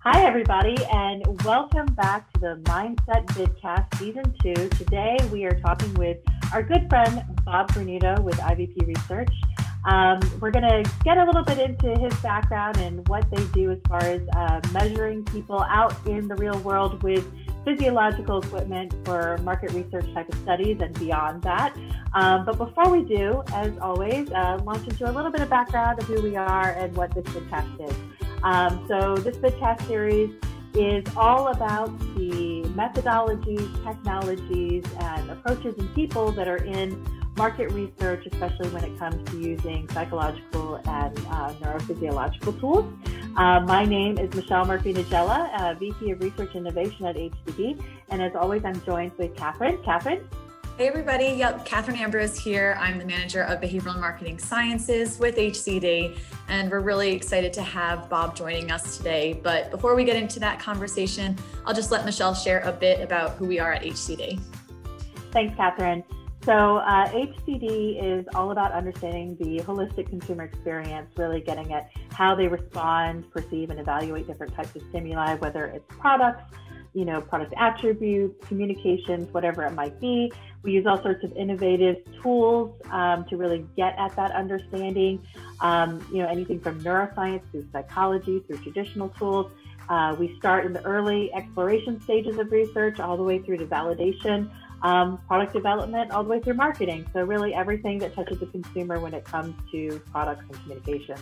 Hi, everybody, and welcome back to the Mindset vidcast Season 2. Today, we are talking with our good friend, Bob Granito with IVP Research. We're going to get a little bit into his background and what they do as far as measuring people out in the real world with physiological equipment for market research type of studies and beyond that. But before we do, as always, launch into a little bit of background of who we are and what this vidcast is. So this vidcast series is all about the methodologies, technologies, and approaches and people that are in market research, especially when it comes to using psychological and neurophysiological tools. My name is Michelle Niedziela, VP of Research Innovation at HCD. And as always, I'm joined with Kathryn. Kathryn? Hey everybody, Kathryn Ambroze here. I'm the Manager of Behavioral and Marketing Sciences with HCD, and we're really excited to have Bob joining us today. But before we get into that conversation, I'll just let Michelle share a bit about who we are at HCD. Thanks, Kathryn. So HCD is all about understanding the holistic consumer experience, really getting at how they respond, perceive, and evaluate different types of stimuli, whether it's products, product attributes, communications, whatever it might be. We use all sorts of innovative tools to really get at that understanding, anything from neuroscience through psychology, through traditional tools. We start in the early exploration stages of research all the way through to validation, product development, all the way through marketing. So really everything that touches the consumer when it comes to products and communications.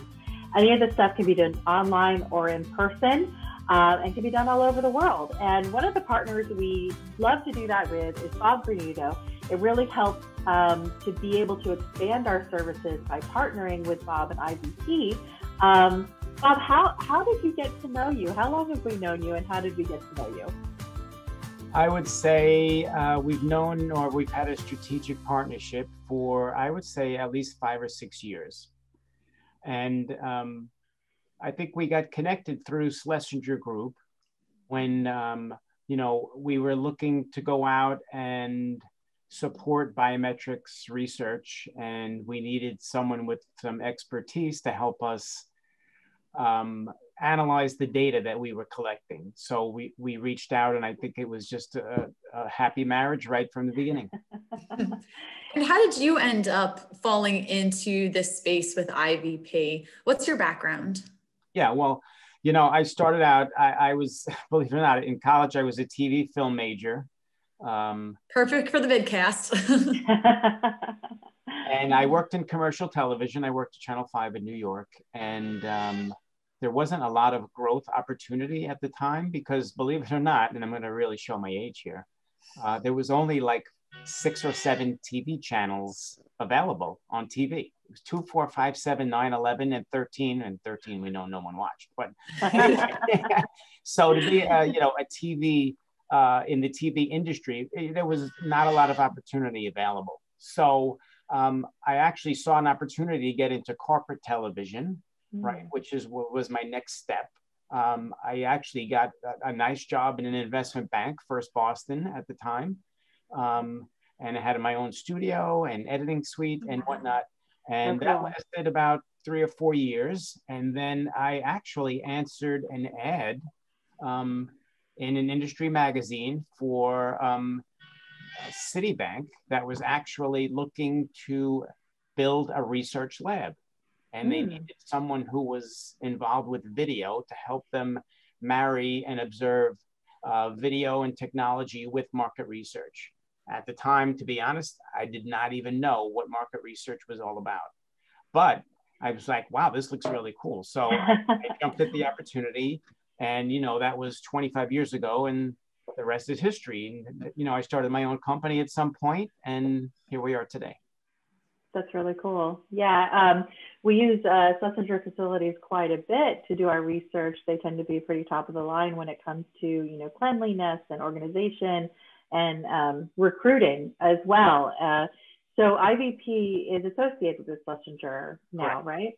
Any of this stuff can be done online or in person. And can be done all over the world. And one of the partners we love to do that with is Bob Granito. It really helps to be able to expand our services by partnering with Bob and IVP. Bob, how did we get to know you? How long have we known you, and how did we get to know you? I would say we've had a strategic partnership for, I would say, at least 5 or 6 years. And I think we got connected through Schlesinger Group when, we were looking to go out and support biometrics research, and we needed someone with some expertise to help us analyze the data that we were collecting. So we reached out, and I think it was just a happy marriage right from the beginning. And how did you end up falling into this space with IVP? What's your background? Yeah, well, I started out, I was, believe it or not, in college, I was a TV film major. Perfect for the vidcast. And I worked in commercial television. I worked at Channel 5 in New York. And there wasn't a lot of growth opportunity at the time because, believe it or not, and I'm going to really show my age here, there was only like 6 or 7 TV channels available on TV. It was 2, 4, 5, 7, 9, 11, and 13. And 13, we know no one watched. But so to be, a TV in the TV industry, there was not a lot of opportunity available. So I actually saw an opportunity to get into corporate television, right, which was my next step. I actually got a nice job in an investment bank, First Boston at the time. And I had my own studio and editing suite and whatnot. And that lasted about 3 or 4 years. And then I actually answered an ad in an industry magazine for Citibank that was actually looking to build a research lab. And they needed someone who was involved with video to help them marry and observe video and technology with market research. At the time, to be honest, I did not even know what market research was all about. But I was like, wow, this looks really cool. So I jumped at the opportunity. And, that was 25 years ago. And the rest is history. And, I started my own company at some point. And here we are today. That's really cool. Yeah, we use Schlesinger facilities quite a bit to do our research. They tend to be pretty top of the line when it comes to, cleanliness and organization and recruiting as well. So IVP is associated with Schlesinger now, right?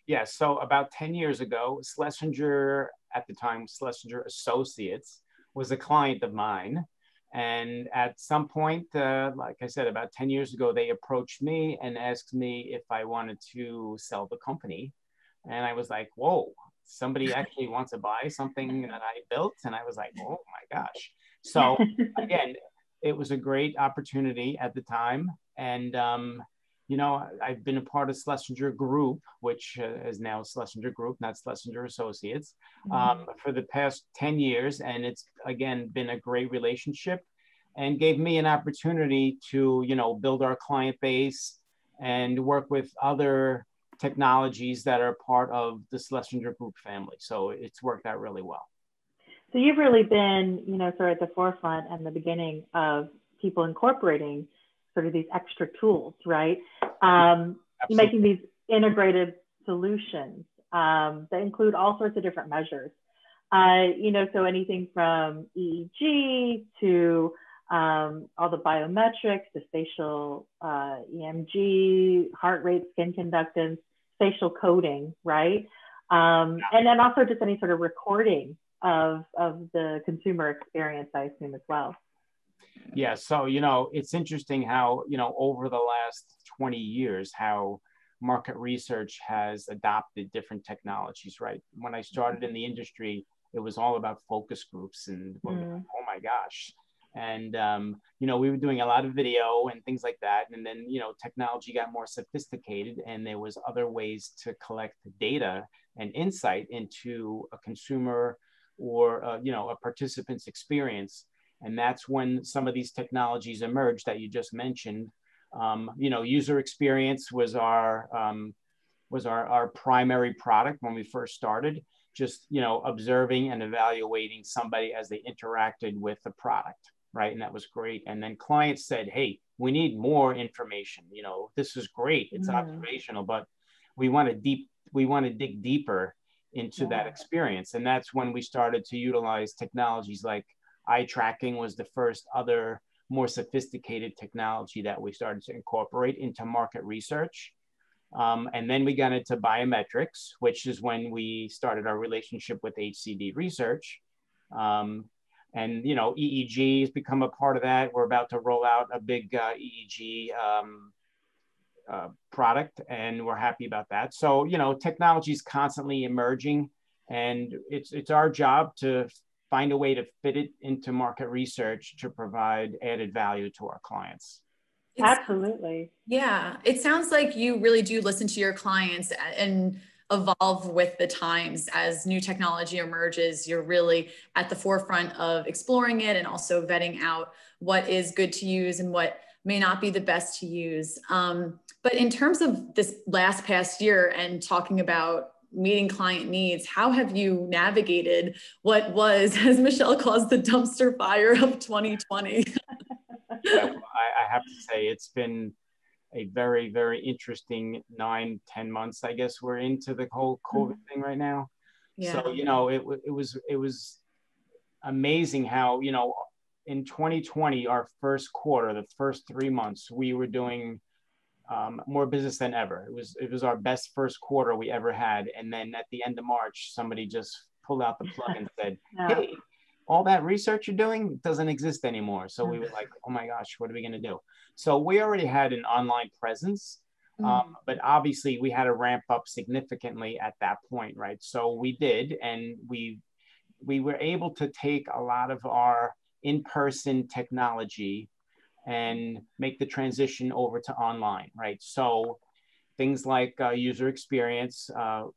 Yeah, so about 10 years ago, Schlesinger, at the time, Schlesinger Associates, was a client of mine. And at some point, like I said, about 10 years ago, they approached me and asked me if I wanted to sell the company. And I was like, whoa, somebody actually wants to buy something that I built. And I was like, oh my gosh. So again, it was a great opportunity at the time. And, you know, I've been a part of Schlesinger Group, which is now Schlesinger Group, not Schlesinger Associates, for the past 10 years. And it's, again, been a great relationship and gave me an opportunity to, you know, build our client base and work with other technologies that are part of the Schlesinger Group family. So it's worked out really well. So you've really been, you know, sort of at the forefront and the beginning of people incorporating sort of these extra tools, right? Making these integrated solutions that include all sorts of different measures. You know, so anything from EEG to all the biometrics, the facial EMG, heart rate, skin conductance, facial coding, right? And then also just any sort of recording of the consumer experience, I assume, as well. Yeah, so, you know, it's interesting how, you know, over the last 20 years, how market research has adopted different technologies, right? When I started in the industry, it was all about focus groups and, oh my gosh. And, you know, we were doing a lot of video and things like that. And then, you know, technology got more sophisticated and there was other ways to collect data and insight into a consumer or, you know, a participant's experience. And that's when some of these technologies emerged that you just mentioned. You know, user experience was our primary product when we first started, just, you know, observing and evaluating somebody as they interacted with the product. Right. And that was great. And then clients said, hey, we need more information. You know, this is great. It's observational, but we want to dig deeper into that experience. And that's when we started to utilize technologies like eye tracking was the first other more sophisticated technology that we started to incorporate into market research. And then we got into biometrics, which is when we started our relationship with HCD Research. And, you know, EEG has become a part of that. We're about to roll out a big EEG product, and we're happy about that. So, you know, technology is constantly emerging, and it's our job to find a way to fit it into market research to provide added value to our clients. Absolutely. Yeah, it sounds like you really do listen to your clients and evolve with the times. As new technology emerges, you're really at the forefront of exploring it and also vetting out what is good to use and what may not be the best to use. But in terms of this past year and talking about meeting client needs, how have you navigated what was, as Michelle calls, the dumpster fire of 2020? Yeah, well, I have to say it's been a very, very interesting 9-10 months. I guess we're into the whole COVID thing right now. Yeah. So, you know, it was amazing how, you know, in 2020, our first quarter, the first 3 months, we were doing more business than ever. It was our best first quarter we ever had. And then at the end of March, somebody just pulled out the plug and said, hey, all that research you're doing doesn't exist anymore. So we were like, oh my gosh, what are we going to do? So we already had an online presence, but obviously we had to ramp up significantly at that point, right? So we did, and we were able to take a lot of our in-person technology and make the transition over to online, right? So things like user experience,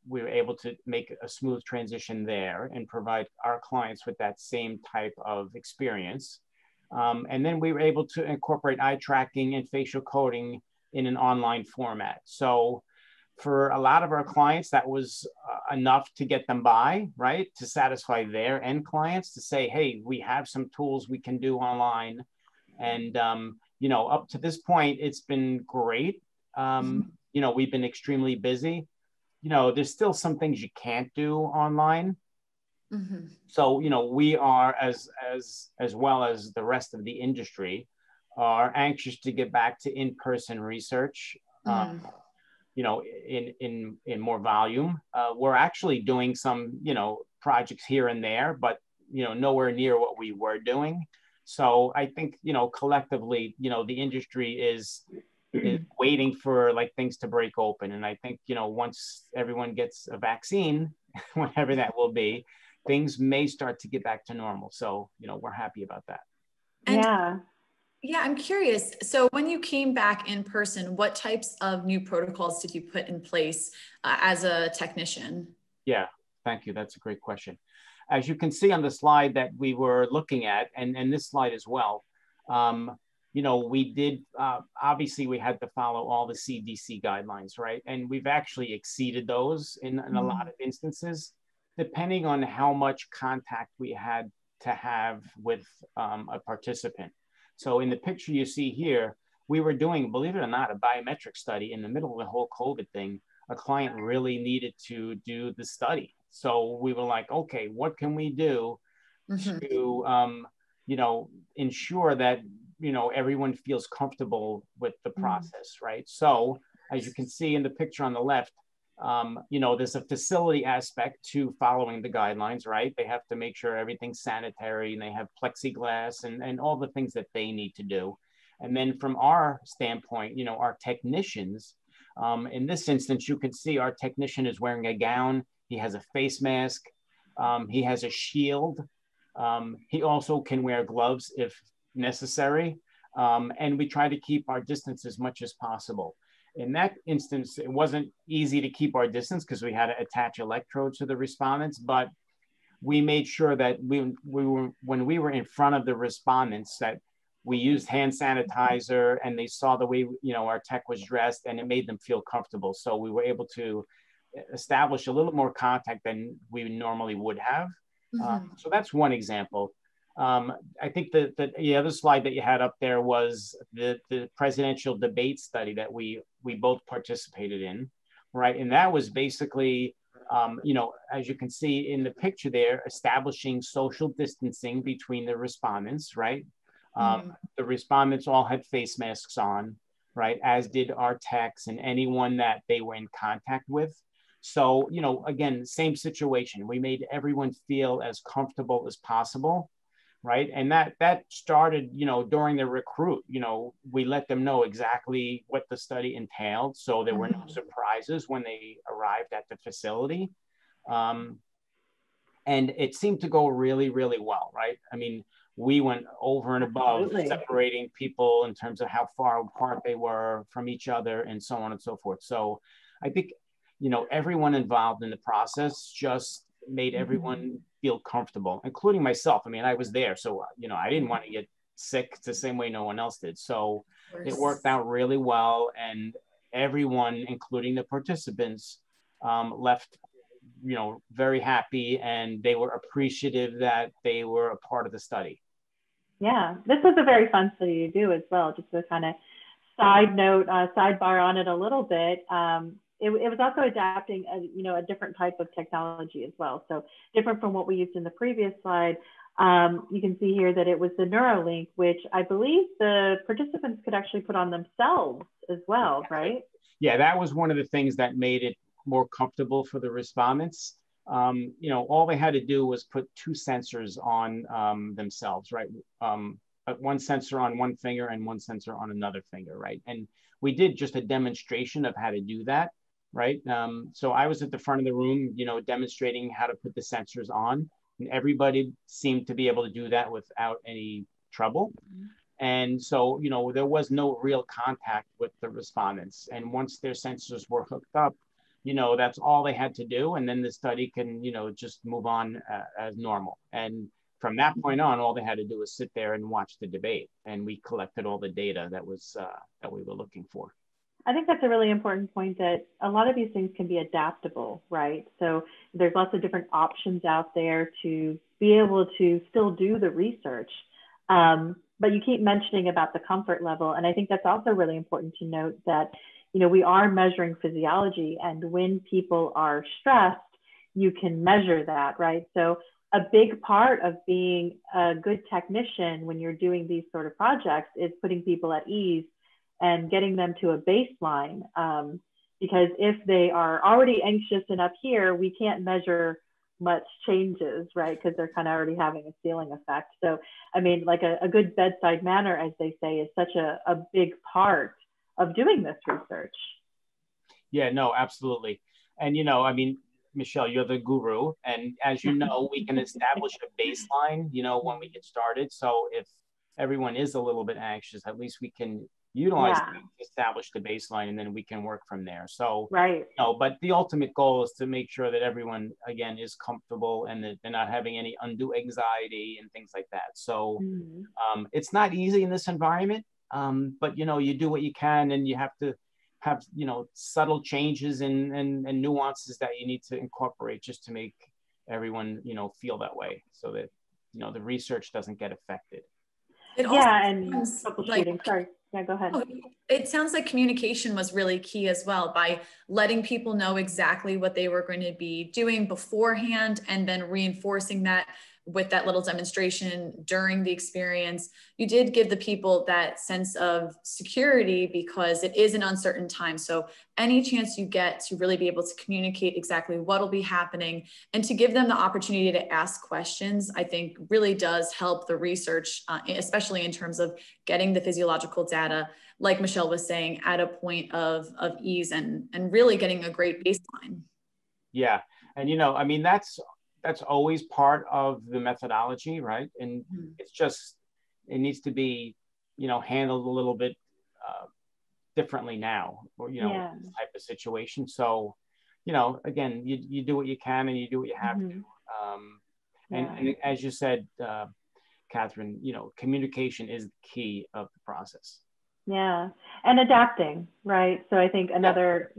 we were able to make a smooth transition there and provide our clients with that same type of experience. And then we were able to incorporate eye tracking and facial coding in an online format. So for a lot of our clients, that was enough to get them by, right? To satisfy their end clients, to say, hey, we have some tools we can do online. And, you know, up to this point, it's been great. You know, we've been extremely busy. You know, there's still some things you can't do online. So, you know, we are, as well as the rest of the industry, are anxious to get back to in-person research, you know, in more volume. We're actually doing some, you know, projects here and there, but, you know, nowhere near what we were doing. So I think, you know, collectively, you know, the industry is waiting for like things to break open. And I think, you know, once everyone gets a vaccine whenever that will be, things may start to get back to normal. So, we're happy about that. And yeah. Yeah, I'm curious. So when you came back in person, what types of new protocols did you put in place as a technician? Yeah, thank you. That's a great question. As you can see on the slide that we were looking at, and this slide as well, we did, obviously we had to follow all the CDC guidelines, right? And we've actually exceeded those in a lot of instances, depending on how much contact we had to have with a participant. So in the picture you see here, we were doing, believe it or not, a biometric study in the middle of the whole COVID thing. A client really needed to do the study. So we were like, okay, what can we do to, ensure that, everyone feels comfortable with the process, right? So as you can see in the picture on the left, there's a facility aspect to following the guidelines, right? They have to make sure everything's sanitary and they have plexiglass and all the things that they need to do. And then from our standpoint, our technicians, in this instance, you can see our technician is wearing a gown. He has a face mask. He has a shield. He also can wear gloves if necessary. And we try to keep our distance as much as possible. In that instance, it wasn't easy to keep our distance because we had to attach electrodes to the respondents, but we made sure that when we were in front of the respondents, that we used hand sanitizer and they saw the way, our tech was dressed, and it made them feel comfortable. So we were able to establish a little more contact than we normally would have. So that's one example. I think the other slide that you had up there was the presidential debate study that we both participated in, right? And that was basically, as you can see in the picture there, establishing social distancing between the respondents, right? The respondents all had face masks on, right? As did our techs and anyone that they were in contact with. So, again, same situation. We made everyone feel as comfortable as possible. Right. And that started, during the recruit, we let them know exactly what the study entailed. So there were no surprises when they arrived at the facility. And it seemed to go really, really well. Right. I mean, we went over and above separating people in terms of how far apart they were from each other and so on and so forth. So I think, everyone involved in the process just made everyone feel comfortable, including myself. I mean, I was there, so, I didn't want to get sick the same way no one else did. So it worked out really well. And everyone, including the participants, left, very happy, and they were appreciative that they were a part of the study. Yeah, this was a very fun study to do as well. Just to kind of sidebar on it a little bit. It was also adapting a different type of technology as well. So different from what we used in the previous slide. You can see here that it was the NeuroLink, which I believe the participants could actually put on themselves as well, right? Yeah, that was one of the things that made it more comfortable for the respondents. All they had to do was put two sensors on themselves, right? One sensor on one finger and one sensor on another finger, right? And we did just a demonstration of how to do that. Right. So I was at the front of the room, demonstrating how to put the sensors on, and everybody seemed to be able to do that without any trouble. And so, there was no real contact with the respondents. And once their sensors were hooked up, that's all they had to do. And then the study can, just move on as normal. And from that point on, all they had to do was sit there and watch the debate. And we collected all the data that we were looking for. I think that's a really important point, that a lot of these things can be adaptable, right? So there's lots of different options out there to be able to still do the research. But you keep mentioning about the comfort level. And I think that's also really important to note that, we are measuring physiology, and when people are stressed, you can measure that, right? So a big part of being a good technician when you're doing these sort of projects is putting people at ease and getting them to a baseline. Because if they are already anxious and up here, we can't measure much changes, right? Because they're kind of already having a ceiling effect. So, I mean, like a good bedside manner, as they say, is such a big part of doing this research. Yeah, no, absolutely. And, Michelle, you're the guru. And as you know, we can establish a baseline, when we get started. So if everyone is a little bit anxious, at least we can utilize that to establish the baseline, and then we can work from there. So, right. But the ultimate goal is to make sure that everyone, again, is comfortable and that they're not having any undue anxiety and things like that. So it's not easy in this environment, but, you do what you can, and you have to have, subtle changes and nuances that you need to incorporate just to make everyone, feel that way, so that, the research doesn't get affected. And troubleshooting. Sorry. Yeah, go ahead. It sounds like communication was really key as well, by letting people know exactly what they were going to be doing beforehand, and then reinforcing that with that little demonstration during the experience. You did give the people that sense of security, because it is an uncertain time. So any chance you get to really be able to communicate exactly what will be happening, and to give them the opportunity to ask questions, I think really does help the research, especially in terms of getting the physiological data, like Michelle was saying, at a point of ease, and really getting a great baseline. Yeah. And, that's always part of the methodology, right? And it's just, it needs to be, handled a little bit differently now, or, this type of situation. So, again, you do what you can, and you do what you have to. And as you said, Kathryn, communication is the key of the process. Yeah, and adapting, right? So I think another,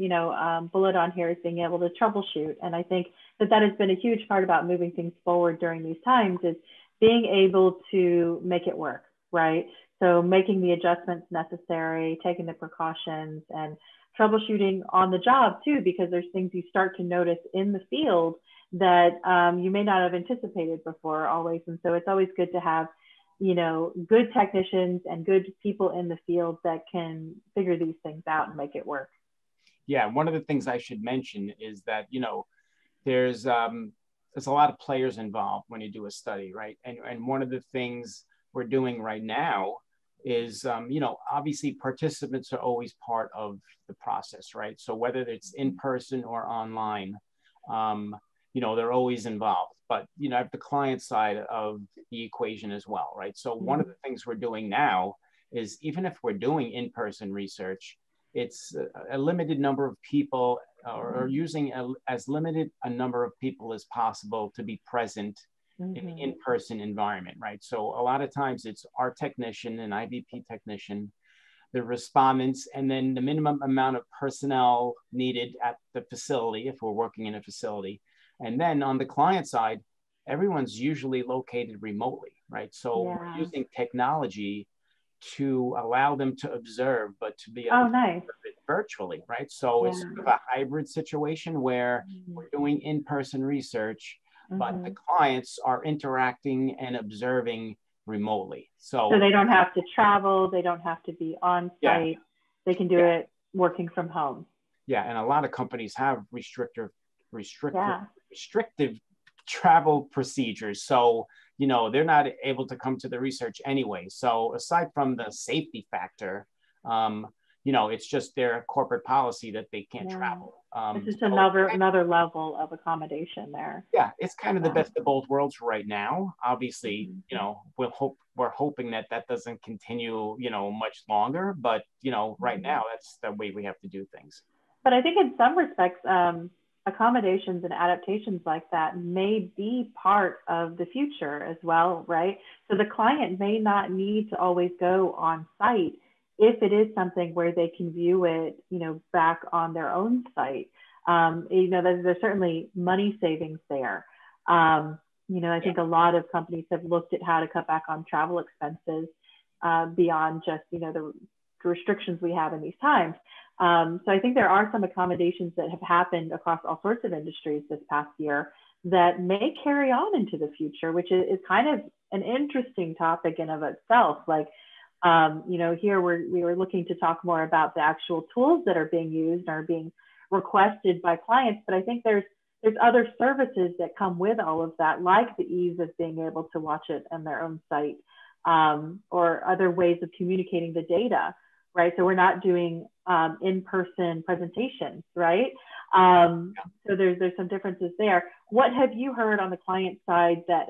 bullet on here is being able to troubleshoot. And I think that has been a huge part about moving things forward during these times, is being able to make it work, right? So making the adjustments necessary, taking the precautions, and troubleshooting on the job too, because there's things you start to notice in the field that you may not have anticipated before always. And so it's always good to have good technicians and good people in the field that can figure these things out and make it work. Yeah, one of the things I should mention is that, there's a lot of players involved when you do a study, right? And one of the things we're doing right now is, obviously participants are always part of the process, right? So whether it's in person or online, they're always involved. But, at the client side of the equation as well, right? So one of the things we're doing now is, even if we're doing in-person research, it's a limited number of people, or using as limited a number of people as possible to be present in the in-person environment, right? So a lot of times it's our technician, an IVP technician, the respondents, and then the minimum amount of personnel needed at the facility, if we're working in a facility. And then on the client side, everyone's usually located remotely, right? So we're using technology to allow them to observe, but to be able to observe it virtually, right? So it's sort of a hybrid situation where we're doing in-person research, but the clients are interacting and observing remotely. So they don't have to travel, they don't have to be on site, they can do it working from home. Yeah, and a lot of companies have restrictive travel procedures. So, they're not able to come to the research anyway. So aside from the safety factor, it's just their corporate policy that they can't travel. It's just another level of accommodation there. Yeah, it's kind of the best of both worlds right now. Obviously, we're hoping that doesn't continue, much longer. But, right now, that's the way we have to do things. But I think in some respects, accommodations and adaptations like that may be part of the future as well, right? So the client may not need to always go on site if it is something where they can view it, back on their own site. There's certainly money savings there. I think a lot of companies have looked at how to cut back on travel expenses beyond just, the restrictions we have in these times. So I think there are some accommodations that have happened across all sorts of industries this past year that may carry on into the future, which is kind of an interesting topic in of itself. Like, here we were looking to talk more about the actual tools that are being used or being requested by clients, but I think there's other services that come with all of that, like the ease of being able to watch it on their own site, or other ways of communicating the data, right? So we're not doing in-person presentations, right? So there's some differences there. What have you heard on the client side that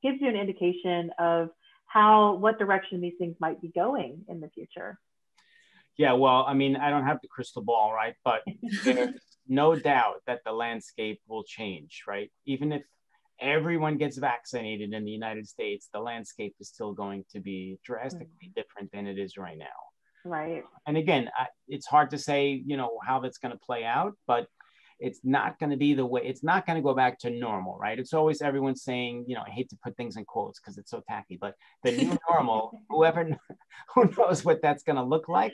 gives you an indication of what direction these things might be going in the future? Yeah, well, I mean, I don't have the crystal ball, right? But there's no doubt that the landscape will change, right? Even if everyone gets vaccinated in the United States, the landscape is still going to be drastically different than it is right now. Right. And again, it's hard to say, how that's going to play out, but it's not going to be it's not going to go back to normal, right? It's always everyone saying, I hate to put things in quotes because it's so tacky, but the new normal, who knows what that's going to look like?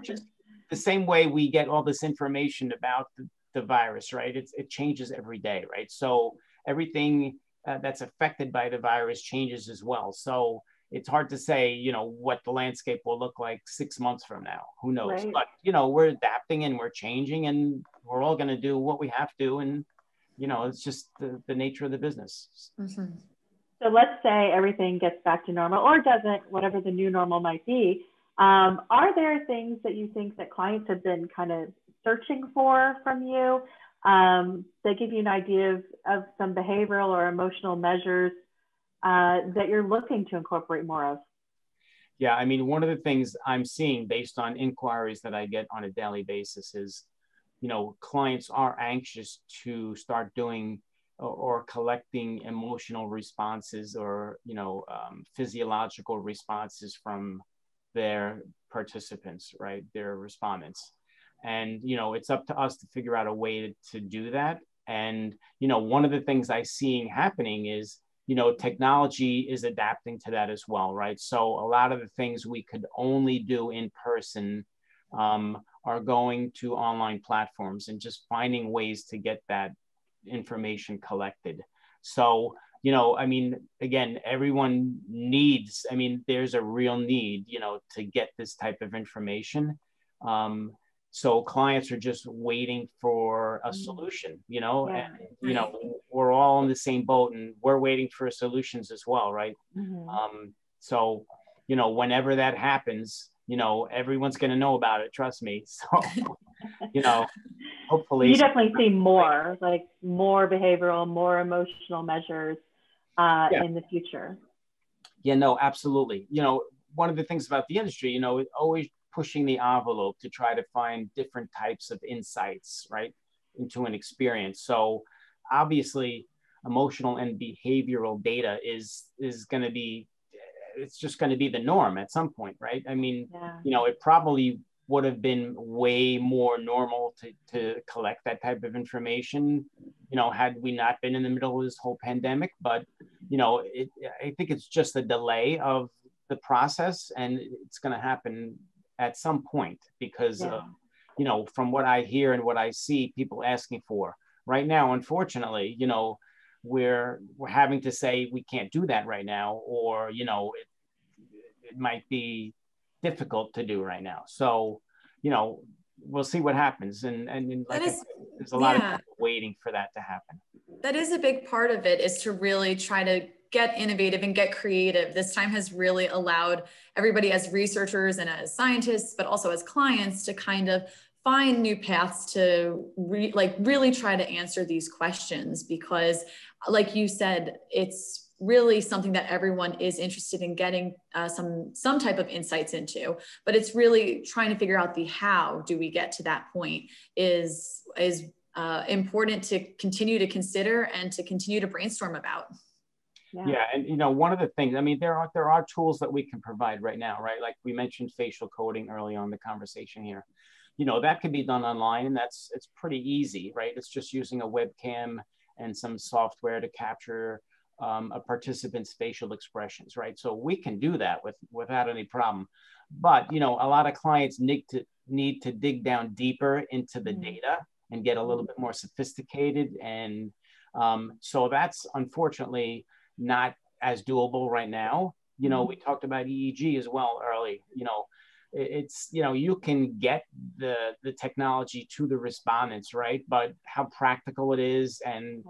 Just the same way we get all this information about the virus, right? It changes every day, right? So everything that's affected by the virus changes as well. So it's hard to say, what the landscape will look like 6 months from now. Who knows? Right. But, we're adapting and we're changing and we're all going to do what we have to. And, it's just the nature of the business. Mm-hmm. So let's say everything gets back to normal or doesn't, whatever the new normal might be. Are there things that you think that clients have been kind of searching for from you? They give you an idea of some behavioral or emotional measures that you're looking to incorporate more of? Yeah, I mean, one of the things I'm seeing based on inquiries that I get on a daily basis is, clients are anxious to start doing or collecting emotional responses or, physiological responses from their participants, right? Their respondents. And, it's up to us to figure out a way to do that. And, one of the things I'm seeing happening is, technology is adapting to that as well, right? So a lot of the things we could only do in person are going to online platforms and just finding ways to get that information collected. So, I mean, again, everyone needs, there's a real need, to get this type of information. So clients are just waiting for a solution, and, we're all in the same boat and we're waiting for solutions as well, right? Mm-hmm. So, whenever that happens, everyone's going to know about it. Trust me. So, hopefully. You definitely see more behavioral, more emotional measures in the future. Yeah, no, absolutely. One of the things about the industry, is always pushing the envelope to try to find different types of insights, right, into an experience. So obviously emotional and behavioral data is going to be, it's just going to be the norm at some point, right? I mean, it probably would have been way more normal to collect that type of information, had we not been in the middle of this whole pandemic. But, I think it's just a delay of the process, and it's going to happen at some point because, from what I hear and what I see people asking for right now, unfortunately, we're having to say we can't do that right now, or, it might be difficult to do right now. So, we'll see what happens. And there's a lot of people waiting for that to happen. That is a big part of it, is to really try to get innovative and get creative. This time has really allowed everybody as researchers and as scientists, but also as clients, to kind of find new paths to really try to answer these questions, because like you said, it's really something that everyone is interested in getting some type of insights into, but it's really trying to figure out the how do we get to that point is important to continue to consider and to continue to brainstorm about. Yeah. And, one of the things, there are tools that we can provide right now, right? Like we mentioned facial coding early on in the conversation here. That can be done online, and it's pretty easy, right? It's just using a webcam and some software to capture a participant's facial expressions, right? So we can do that without any problem. But, a lot of clients need to dig down deeper into the data and get a little bit more sophisticated. And so that's unfortunately not as doable right now. We talked about EEG as well early. It's, you can get the technology to the respondents, right? But how practical it is and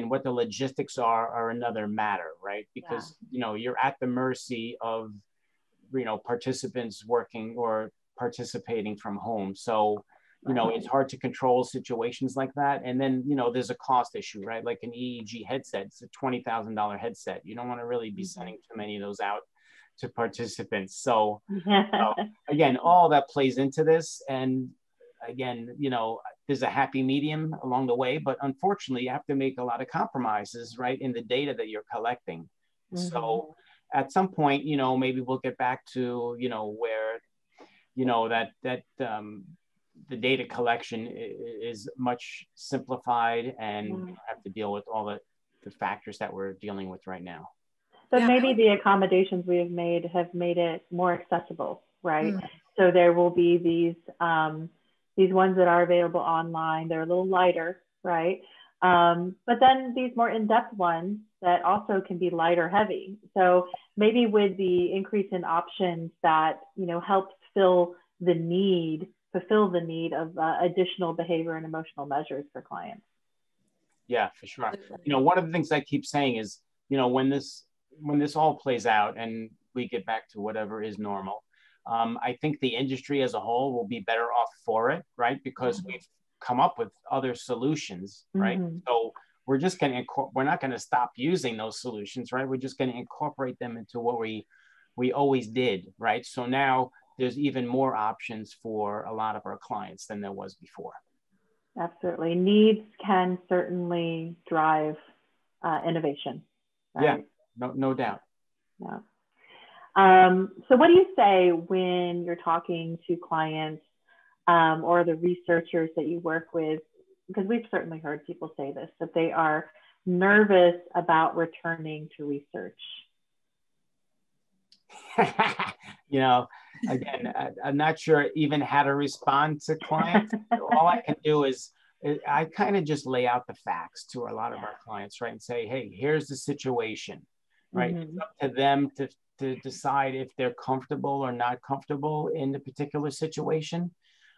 what the logistics are another matter, right? Because, you're at the mercy of, participants working or participating from home. So, it's hard to control situations like that. And then, there's a cost issue, right? Like an EEG headset, it's a $20,000 headset. You don't want to really be sending too many of those out to participants. So again, all that plays into this. And again, there's a happy medium along the way, but unfortunately you have to make a lot of compromises, right, in the data that you're collecting. So at some point, maybe we'll get back to, where, the data collection is much simplified, and you don't have to deal with all the factors that we're dealing with right now. But maybe the accommodations we have made it more accessible, right? So there will be these ones that are available online. They're a little lighter, right? But then these more in-depth ones that also can be light or heavy. So maybe with the increase in options that, helps fulfill the need of additional behavior and emotional measures for clients. Yeah, for sure. One of the things I keep saying is, when this all plays out and we get back to whatever is normal, I think the industry as a whole will be better off for it, right? Because we've come up with other solutions, right? So we're just going to, we're not going to stop using those solutions, right? We're just going to incorporate them into what we always did, right? So now there's even more options for a lot of our clients than there was before. Absolutely. Needs can certainly drive innovation. Right? Yeah, no doubt. Yeah. So what do you say when you're talking to clients or the researchers that you work with? Because we've certainly heard people say this, that they are nervous about returning to research. Again, I'm not sure even how to respond to clients. All I can do is I kind of just lay out the facts to a lot of our clients, right? And say, hey, here's the situation, right? It's up to them to decide if they're comfortable or not comfortable in the particular situation.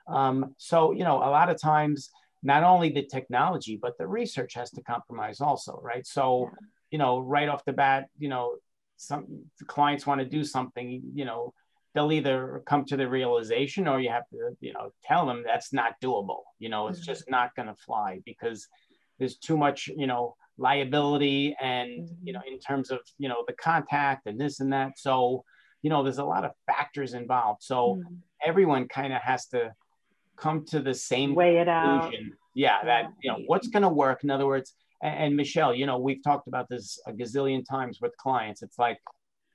So, a lot of times, not only the technology, but the research has to compromise also, right? So, right off the bat, some clients want to do something, they'll either come to the realization, or you have to, tell them that's not doable. It's just not going to fly because there's too much, liability and, in terms of, the contact and this and that. So, there's a lot of factors involved. So everyone kind of has to come to the same weigh it out. Yeah, that, what's going to work. In other words, and Michelle, we've talked about this a gazillion times with clients. It's like,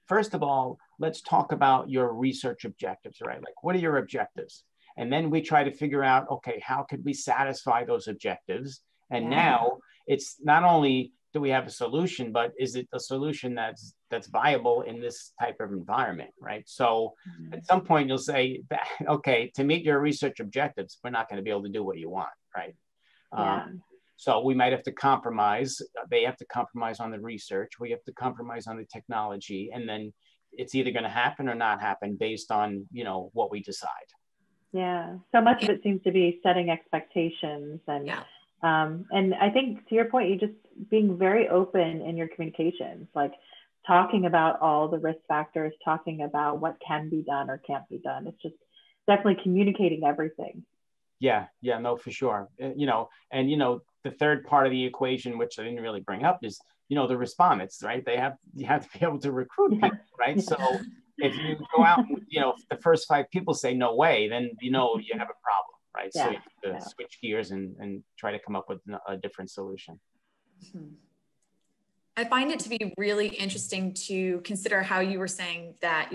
first of all, let's talk about your research objectives, right? Like, what are your objectives? And then we try to figure out, okay, how could we satisfy those objectives? And now it's not only do we have a solution, but is it a solution that's viable in this type of environment, right? So at some point you'll say, okay, to meet your research objectives, we're not going to be able to do what you want, right? So we might have to compromise. They have to compromise on the research. We have to compromise on the technology. And then it's either going to happen or not happen based on, what we decide. Yeah. So much of it seems to be setting expectations. And I think to your point, you just being very open in your communications, like talking about all the risk factors, talking about what can be done or can't be done. It's just definitely communicating everything. Yeah, no, for sure. The third part of the equation, which I didn't really bring up, is, the respondents, right? You have to be able to recruit people, right? So if you go out, if the first 5 people say no way, then you have a problem, right? So you have to switch gears and try to come up with a different solution. I find it to be really interesting to consider how you were saying that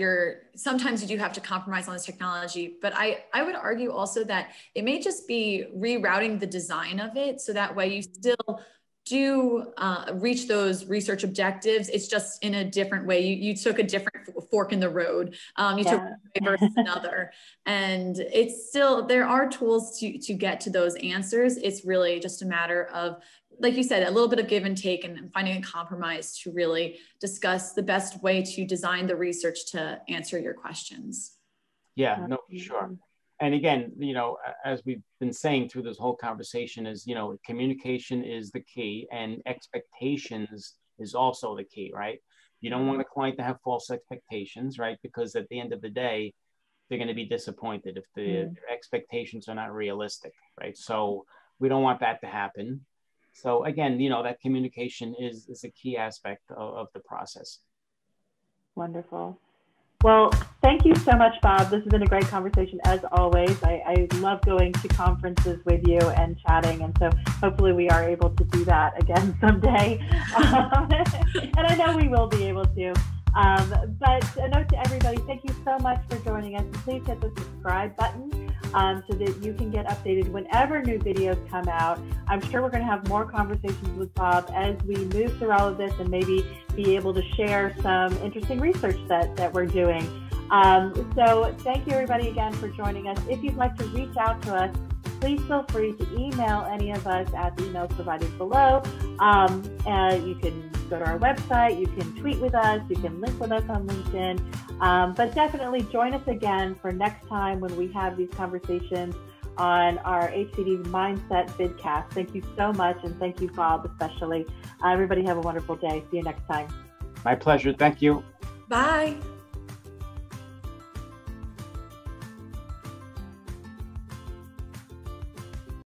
sometimes you do have to compromise on this technology, but I would argue also that it may just be rerouting the design of it so that way you still do reach those research objectives. It's just in a different way. You took a different fork in the road. You took one way versus another. And it's still, there are tools to get to those answers. It's really just a matter of, like you said, a little bit of give and take and finding a compromise to really discuss the best way to design the research to answer your questions. Yeah, no, for sure. And again, as we've been saying through this whole conversation is, communication is the key and expectations is also the key, right? You don't want a client to have false expectations, right? Because at the end of the day, they're going to be disappointed if their expectations are not realistic, right? So we don't want that to happen. So again, that communication is a key aspect of the process. Wonderful. Well, thank you so much, Bob. This has been a great conversation as always. I love going to conferences with you and chatting, and so hopefully we are able to do that again someday. And I know we will be able to. But a note to everybody, thank you so much for joining us. And please hit the subscribe button so that you can get updated whenever new videos come out. I'm sure we're going to have more conversations with Bob as we move through all of this and maybe be able to share some interesting research that we're doing. So thank you everybody again for joining us. If you'd like to reach out to us, please feel free to email any of us at the emails provided below. And you can go to our website, you can tweet with us, you can link with us on LinkedIn, but definitely join us again for next time when we have these conversations on our HCD Mindset vidcast. Thank you so much, and thank you, Bob, especially. Everybody have a wonderful day. See you next time. My pleasure. Thank you. Bye.